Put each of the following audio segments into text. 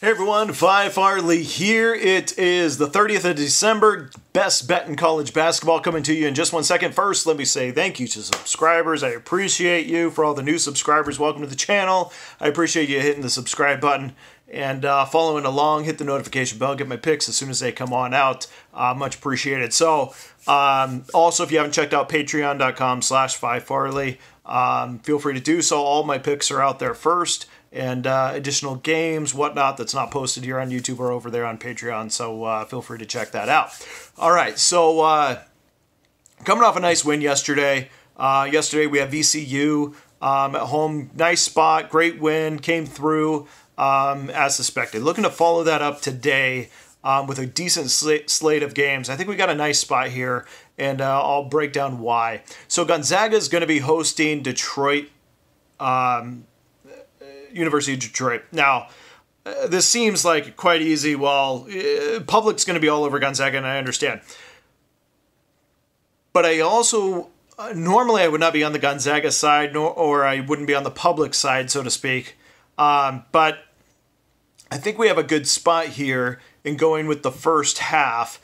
Hey everyone, Phi Farley here. It is the 30th of December, best bet in college basketball coming to you in just 1 second. First, let me say thank you to subscribers. I appreciate you. For all the new subscribers, welcome to the channel. I appreciate you hitting the subscribe button and following along. Hit the notification bell, get my picks as soon as they come on out. Much appreciated. So, also if you haven't checked out patreon.com/Phi Farley, feel free to do so. All my picks are out there first. And additional games, whatnot, that's not posted here on YouTube or over there on Patreon, so feel free to check that out. All right, so coming off a nice win yesterday. Yesterday we had VCU at home. Nice spot, great win, came through as suspected. Looking to follow that up today with a decent slate of games. I think we got a nice spot here, and I'll break down why. So Gonzaga is going to be hosting Detroit, University of Detroit. Now, this seems like quite easy. Well, public's going to be all over Gonzaga, and I understand. But I also, normally I would not be on the Gonzaga side, or I wouldn't be on the public side, so to speak. But I think we have a good spot here in going with the first half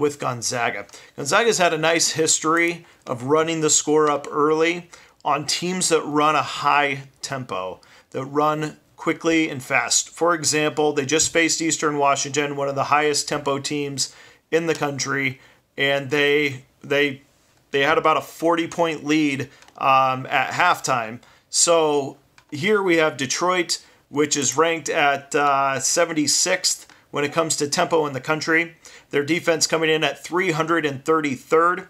with Gonzaga. Gonzaga's had a nice history of running the score up early on teams that run a high tempo, that run quickly and fast. For example, they just faced Eastern Washington, one of the highest tempo teams in the country, and they had about a 40-point lead at halftime. So here we have Detroit, which is ranked at 76th when it comes to tempo in the country. Their defense coming in at 333rd.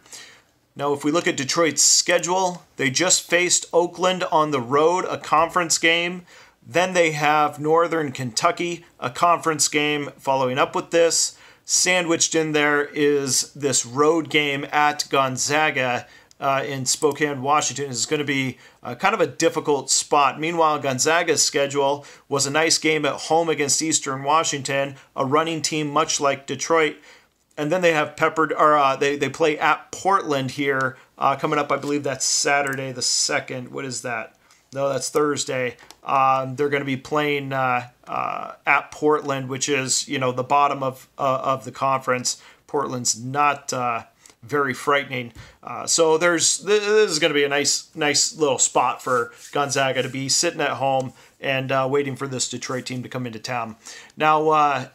Now, if we look at Detroit's schedule, they just faced Oakland on the road, a conference game. Then they have Northern Kentucky, a conference game following up with this. Sandwiched in there is this road game at Gonzaga in Spokane, Washington. It's going to be kind of a difficult spot. Meanwhile, Gonzaga's schedule was a nice game at home against Eastern Washington, a running team much like Detroit. And then they have they play at Portland here coming up. I believe that's Saturday the 2nd. What is that? No, that's Thursday. They're going to be playing at Portland, which is, the bottom of the conference. Portland's not very frightening. So this is going to be a nice little spot for Gonzaga to be sitting at home and waiting for this Detroit team to come into town. Now,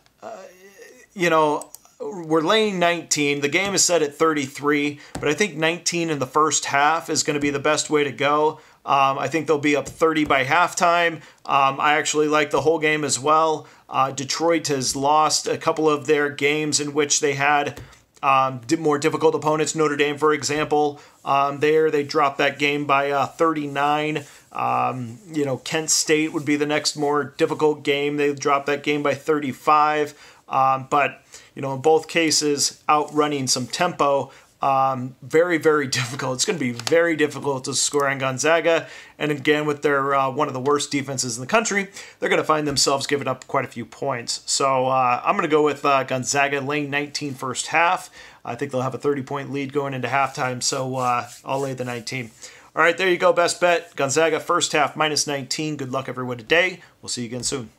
we're laying 19. The game is set at 33, but I think 19 in the first half is going to be the best way to go. I think they'll be up 30 by halftime. I actually like the whole game as well. Detroit has lost a couple of their games in which they had more difficult opponents. Notre Dame, for example, they dropped that game by 39. Kent State would be the next more difficult game. They dropped that game by 35. But in both cases, outrunning some tempo, very, very difficult. It's going to be very difficult to score on Gonzaga. And again, with their one of the worst defenses in the country, they're going to find themselves giving up quite a few points. So I'm going to go with Gonzaga laying 19 first half. I think they'll have a 30-point lead going into halftime, so I'll lay the 19. All right, there you go, best bet. Gonzaga first half minus 19. Good luck everyone today. We'll see you again soon.